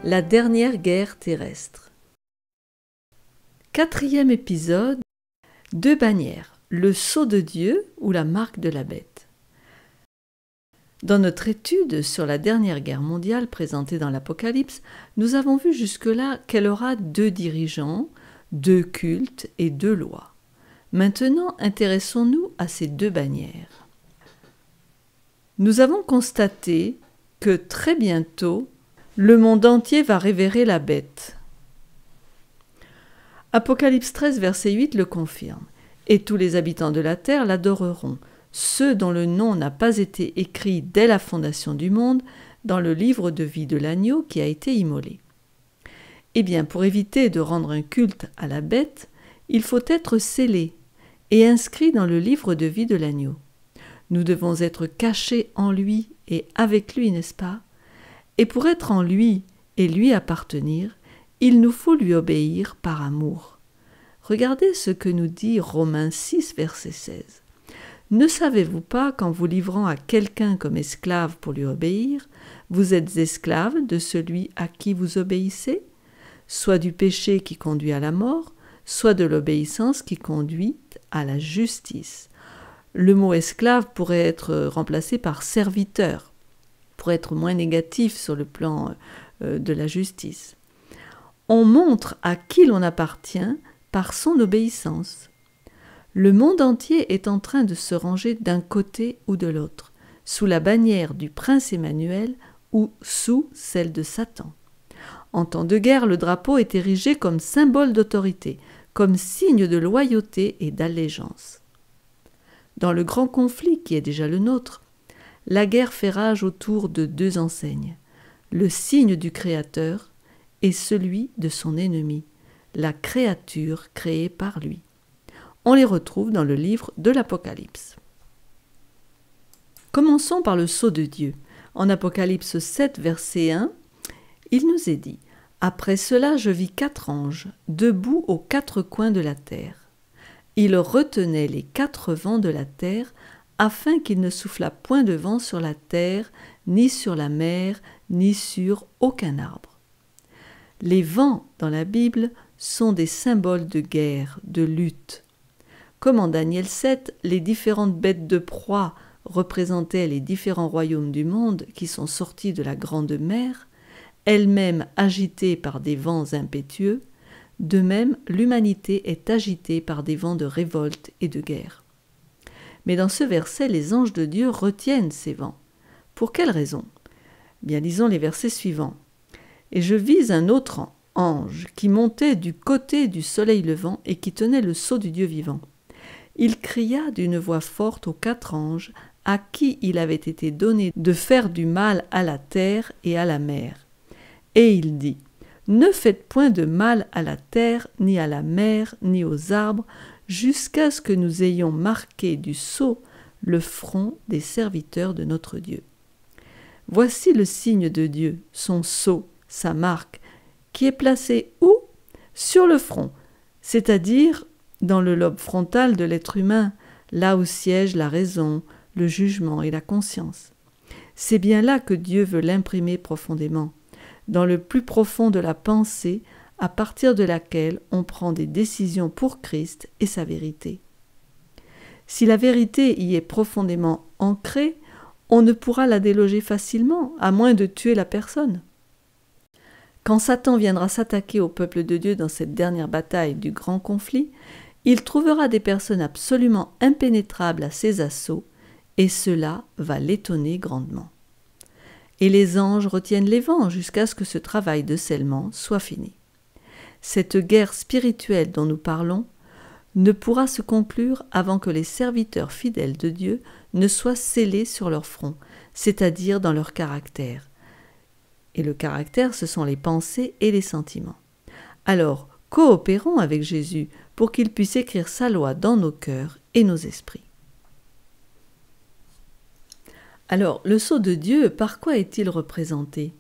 La dernière guerre terrestre. 4e épisode, 2 bannières, le sceau de Dieu ou la marque de la bête. Dans notre étude sur la dernière guerre mondiale présentée dans l'Apocalypse, nous avons vu jusque-là qu'elle aura 2 dirigeants, 2 cultes et 2 lois. Maintenant, intéressons-nous à ces 2 bannières. Nous avons constaté que très bientôt, le monde entier va révérer la bête. Apocalypse 13, verset 8 le confirme. « Et tous les habitants de la terre l'adoreront, ceux dont le nom n'a pas été écrit dès la fondation du monde dans le livre de vie de l'agneau qui a été immolé. » Eh bien, pour éviter de rendre un culte à la bête, il faut être scellé et inscrit dans le livre de vie de l'agneau. Nous devons être cachés en lui et avec lui, n'est-ce pas ? Et pour être en lui et lui appartenir, il nous faut lui obéir par amour. Regardez ce que nous dit Romains 6, verset 16. « Ne savez-vous pas qu'en vous livrant à quelqu'un comme esclave pour lui obéir, vous êtes esclave de celui à qui vous obéissez, soit du péché qui conduit à la mort, soit de l'obéissance qui conduit à la justice. » Le mot esclave pourrait être remplacé par serviteur, pour être moins négatif sur le plan de la justice. On montre à qui l'on appartient par son obéissance. Le monde entier est en train de se ranger d'un côté ou de l'autre, sous la bannière du prince Emmanuel ou sous celle de Satan. En temps de guerre, le drapeau est érigé comme symbole d'autorité, comme signe de loyauté et d'allégeance. Dans le grand conflit qui est déjà le nôtre, la guerre fait rage autour de 2 enseignes, le signe du Créateur et celui de son ennemi, la créature créée par lui. On les retrouve dans le livre de l'Apocalypse. Commençons par le sceau de Dieu. En Apocalypse 7, verset 1, il nous est dit « Après cela, je vis 4 anges, debout aux 4 coins de la terre. Ils retenaient les 4 vents de la terre, afin qu'il ne soufflât point de vent sur la terre, ni sur la mer, ni sur aucun arbre. » Les vents, dans la Bible, sont des symboles de guerre, de lutte. Comme en Daniel 7, les différentes bêtes de proie représentaient les différents royaumes du monde qui sont sortis de la grande mer, elles-mêmes agitées par des vents impétueux, de même l'humanité est agitée par des vents de révolte et de guerre. Mais dans ce verset, les anges de Dieu retiennent ces vents. Pour quelle raison ? Bien, lisons les versets suivants. « Et je vis un autre ange qui montait du côté du soleil levant et qui tenait le sceau du Dieu vivant. Il cria d'une voix forte aux 4 anges à qui il avait été donné de faire du mal à la terre et à la mer. Et il dit, « Ne faites point de mal à la terre, ni à la mer, ni aux arbres, jusqu'à ce que nous ayons marqué du sceau le front des serviteurs de notre Dieu. » Voici le signe de Dieu, son sceau, sa marque, qui est placé où ? Sur le front, c'est-à-dire dans le lobe frontal de l'être humain, là où siège la raison, le jugement et la conscience. C'est bien là que Dieu veut l'imprimer profondément, dans le plus profond de la pensée, à partir de laquelle on prend des décisions pour Christ et sa vérité. Si la vérité y est profondément ancrée, on ne pourra la déloger facilement, à moins de tuer la personne. Quand Satan viendra s'attaquer au peuple de Dieu dans cette dernière bataille du grand conflit, il trouvera des personnes absolument impénétrables à ses assauts, et cela va l'étonner grandement. Et les anges retiennent les vents jusqu'à ce que ce travail de scellement soit fini. Cette guerre spirituelle dont nous parlons ne pourra se conclure avant que les serviteurs fidèles de Dieu ne soient scellés sur leur front, c'est-à-dire dans leur caractère. Et le caractère, ce sont les pensées et les sentiments. Alors, coopérons avec Jésus pour qu'il puisse écrire sa loi dans nos cœurs et nos esprits. Alors, le sceau de Dieu, par quoi est-il représenté ?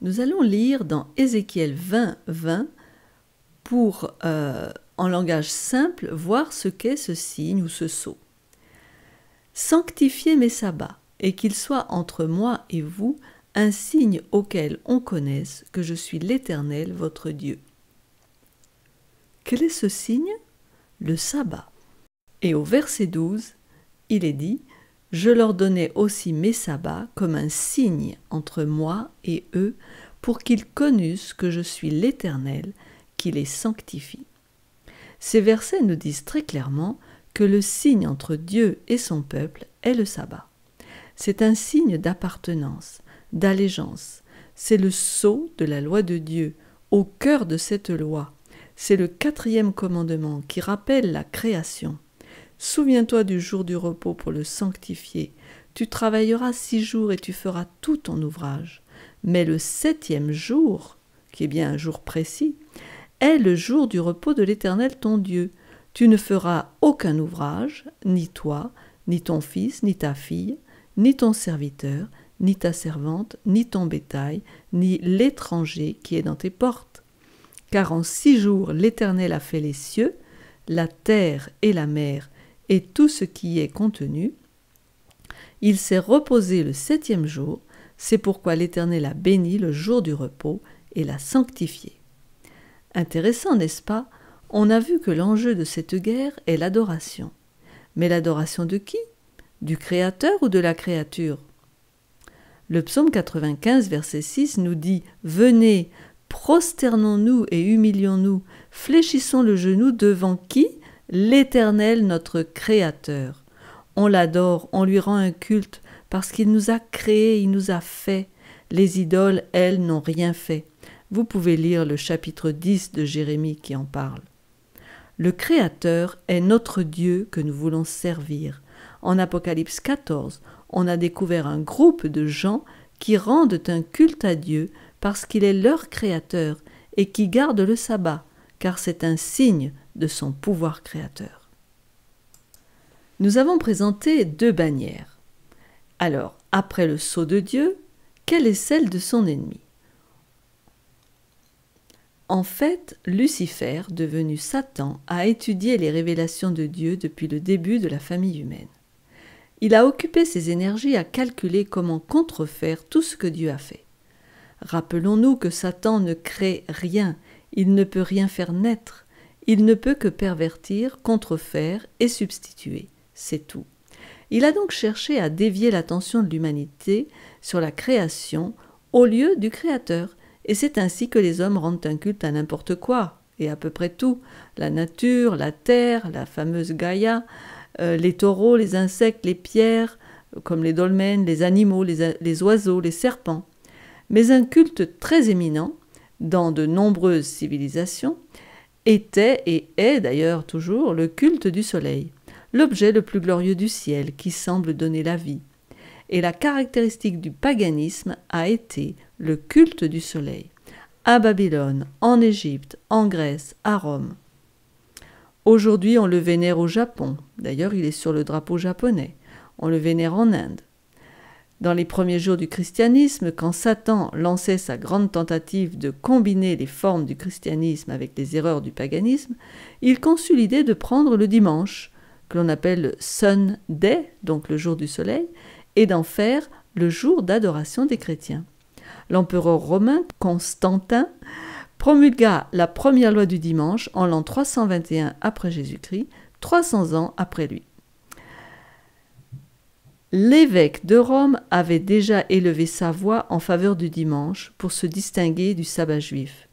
Nous allons lire dans Ézéchiel 20, 20 pour, en langage simple, voir ce qu'est ce signe ou ce sceau. « Sanctifiez mes sabbats, et qu'il soit entre moi et vous un signe auquel on connaisse que je suis l'Éternel, votre Dieu. Quel est ce signe? Le sabbat. Et au verset 12, il est dit « Je leur donnai aussi mes sabbats comme un signe entre moi et eux, pour qu'ils connussent que je suis l'Éternel, qui les sanctifie. » Ces versets nous disent très clairement que le signe entre Dieu et son peuple est le sabbat. C'est un signe d'appartenance, d'allégeance. C'est le sceau de la loi de Dieu, au cœur de cette loi. C'est le 4e commandement qui rappelle la création. Souviens-toi du jour du repos pour le sanctifier. Tu travailleras 6 jours et tu feras tout ton ouvrage. Mais le 7e jour, qui est bien un jour précis, est le jour du repos de l'Éternel ton Dieu. Tu ne feras aucun ouvrage, ni toi, ni ton fils, ni ta fille, ni ton serviteur, ni ta servante, ni ton bétail, ni l'étranger qui est dans tes portes. Car en 6 jours l'Éternel a fait les cieux, la terre et la mer, et tout ce qui y est contenu. Il s'est reposé le 7e jour, c'est pourquoi l'Éternel a béni le jour du repos et l'a sanctifié. Intéressant, n'est-ce pas? On a vu que l'enjeu de cette guerre est l'adoration. Mais l'adoration de qui? Du Créateur ou de la créature? Le psaume 95, verset 6 nous dit « Venez, prosternons-nous et humilions-nous, fléchissons le genou devant qui? L'Éternel notre Créateur. On l'adore, on lui rend un culte, parce qu'il nous a créés, il nous a fait. Les idoles, elles, n'ont rien fait. » Vous pouvez lire le chapitre 10 de Jérémie qui en parle. Le Créateur est notre Dieu que nous voulons servir. En Apocalypse 14, on a découvert un groupe de gens qui rendent un culte à Dieu parce qu'il est leur Créateur et qui gardent le sabbat, car c'est un signe de son pouvoir créateur. Nous avons présenté 2 bannières. Alors, après le sceau de Dieu, quelle est celle de son ennemi? En fait, Lucifer, devenu Satan, a étudié les révélations de Dieu depuis le début de la famille humaine. Il a occupé ses énergies à calculer comment contrefaire tout ce que Dieu a fait. Rappelons-nous que Satan ne crée rien, il ne peut rien faire naître, il ne peut que pervertir, contrefaire et substituer, c'est tout. Il a donc cherché à dévier l'attention de l'humanité sur la création au lieu du Créateur. Et c'est ainsi que les hommes rendent un culte à n'importe quoi, et à peu près tout. La nature, la terre, la fameuse Gaïa, les taureaux, les insectes, les pierres, comme les dolmens, les animaux, les oiseaux, les serpents. Mais un culte très éminent, dans de nombreuses civilisations, était et est d'ailleurs toujours le culte du soleil, l'objet le plus glorieux du ciel qui semble donner la vie. Et la caractéristique du paganisme a été le culte du soleil, à Babylone, en Égypte, en Grèce, à Rome. Aujourd'hui, on le vénère au Japon. D'ailleurs, il est sur le drapeau japonais. On le vénère en Inde. Dans les premiers jours du christianisme, quand Satan lançait sa grande tentative de combiner les formes du christianisme avec les erreurs du paganisme, il conçut l'idée de prendre le dimanche, que l'on appelle le Sunday, donc le jour du soleil, et d'en faire le jour d'adoration des chrétiens. L'empereur romain Constantin promulgua la première loi du dimanche en l'an 321 après Jésus-Christ, 300 ans après lui. L'évêque de Rome avait déjà élevé sa voix en faveur du dimanche pour se distinguer du sabbat juif.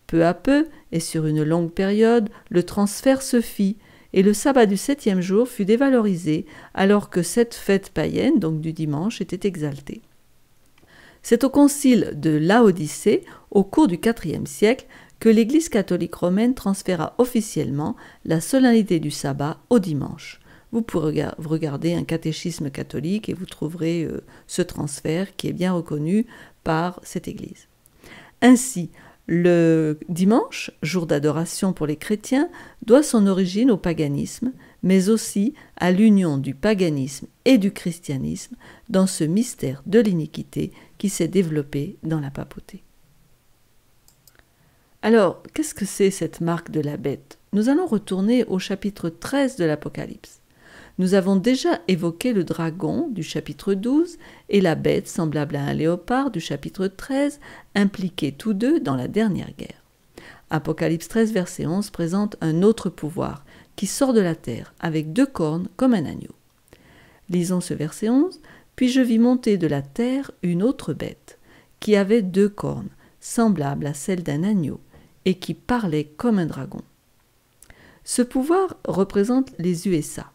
Peu à peu, et sur une longue période, le transfert se fit, et le sabbat du 7e jour fut dévalorisé, alors que cette fête païenne, donc du dimanche, était exaltée. C'est au concile de Laodicée, au cours du IVe siècle, que l'Église catholique romaine transféra officiellement la solennité du sabbat au dimanche. Vous pourrez regarder un catéchisme catholique et vous trouverez ce transfert qui est bien reconnu par cette Église. Ainsi, le dimanche, jour d'adoration pour les chrétiens, doit son origine au paganisme, mais aussi à l'union du paganisme et du christianisme dans ce mystère de l'iniquité qui s'est développé dans la papauté. Alors, qu'est-ce que c'est cette marque de la bête? Nous allons retourner au chapitre 13 de l'Apocalypse. Nous avons déjà évoqué le dragon du chapitre 12 et la bête semblable à un léopard du chapitre 13, impliqués tous deux dans la dernière guerre. Apocalypse 13, verset 11 présente un autre pouvoir qui sort de la terre avec 2 cornes comme un agneau. Lisons ce verset 11. « Puis je vis monter de la terre une autre bête, qui avait 2 cornes, semblables à celles d'un agneau, et qui parlait comme un dragon. » Ce pouvoir représente les USA,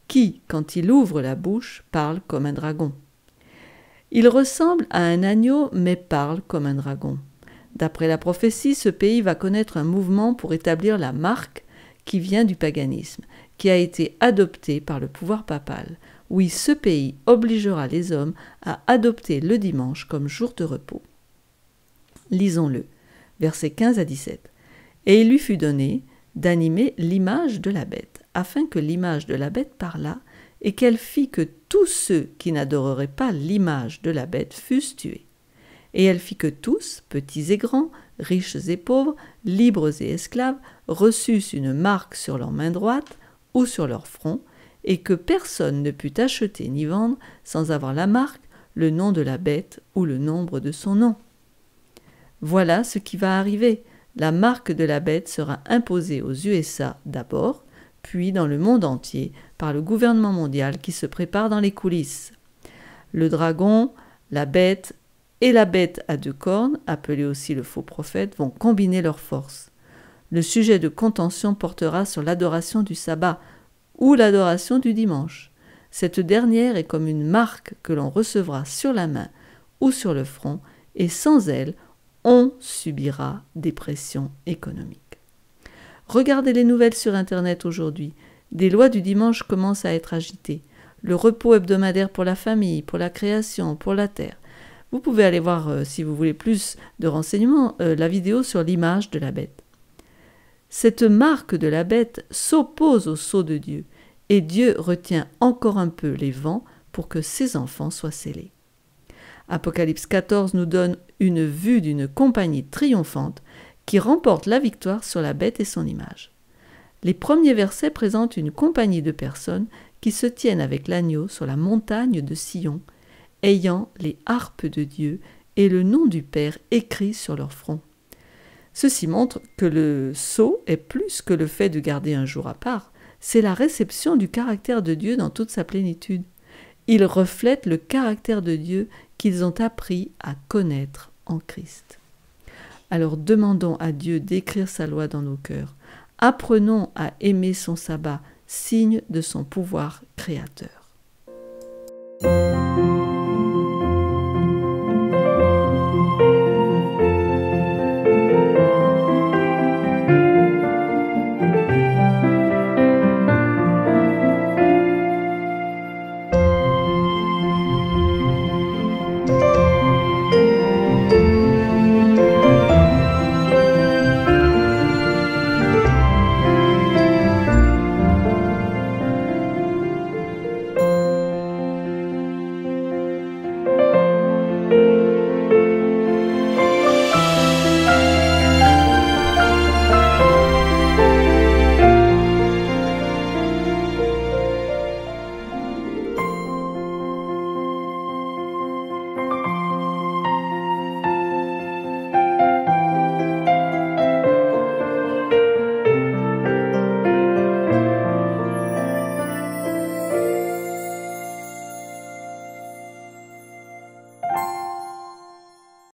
qui, quand il ouvre la bouche, parle comme un dragon. Il ressemble à un agneau, mais parle comme un dragon. D'après la prophétie, ce pays va connaître un mouvement pour établir la marque qui vient du paganisme, qui a été adopté par le pouvoir papal. Oui, ce pays obligera les hommes à adopter le dimanche comme jour de repos. Lisons-le, versets 15 à 17. « Et il lui fut donné d'animer l'image de la bête, afin que l'image de la bête parlât, et qu'elle fit que tous ceux qui n'adoreraient pas l'image de la bête fussent tués. Et elle fit que tous, petits et grands, riches et pauvres, libres et esclaves, reçussent une marque sur leur main droite ou sur leur front, et que personne ne put acheter ni vendre sans avoir la marque, le nom de la bête ou le nombre de son nom. Voilà ce qui va arriver. La marque de la bête sera imposée aux USA d'abord, puis dans le monde entier par le gouvernement mondial qui se prépare dans les coulisses. Le dragon, la bête et la bête à 2 cornes, appelée aussi le faux prophète, vont combiner leurs forces. Le sujet de contention portera sur l'adoration du sabbat ou l'adoration du dimanche. Cette dernière est comme une marque que l'on recevra sur la main ou sur le front, et sans elle, on subira des pressions économiques. Regardez les nouvelles sur Internet aujourd'hui. Des lois du dimanche commencent à être agitées. Le repos hebdomadaire pour la famille, pour la création, pour la terre. Vous pouvez aller voir, si vous voulez plus de renseignements, la vidéo sur l'image de la bête. Cette marque de la bête s'oppose au sceau de Dieu, et Dieu retient encore un peu les vents pour que ses enfants soient scellés. Apocalypse 14 nous donne une vue d'une compagnie triomphante qui remporte la victoire sur la bête et son image. Les premiers versets présentent une compagnie de personnes qui se tiennent avec l'agneau sur la montagne de Sion, ayant les harpes de Dieu et le nom du Père écrit sur leur front. Ceci montre que le sceau est plus que le fait de garder un jour à part, c'est la réception du caractère de Dieu dans toute sa plénitude. Il reflète le caractère de Dieu qu'ils ont appris à connaître en Christ. Alors demandons à Dieu d'écrire sa loi dans nos cœurs. Apprenons à aimer son sabbat, signe de son pouvoir créateur.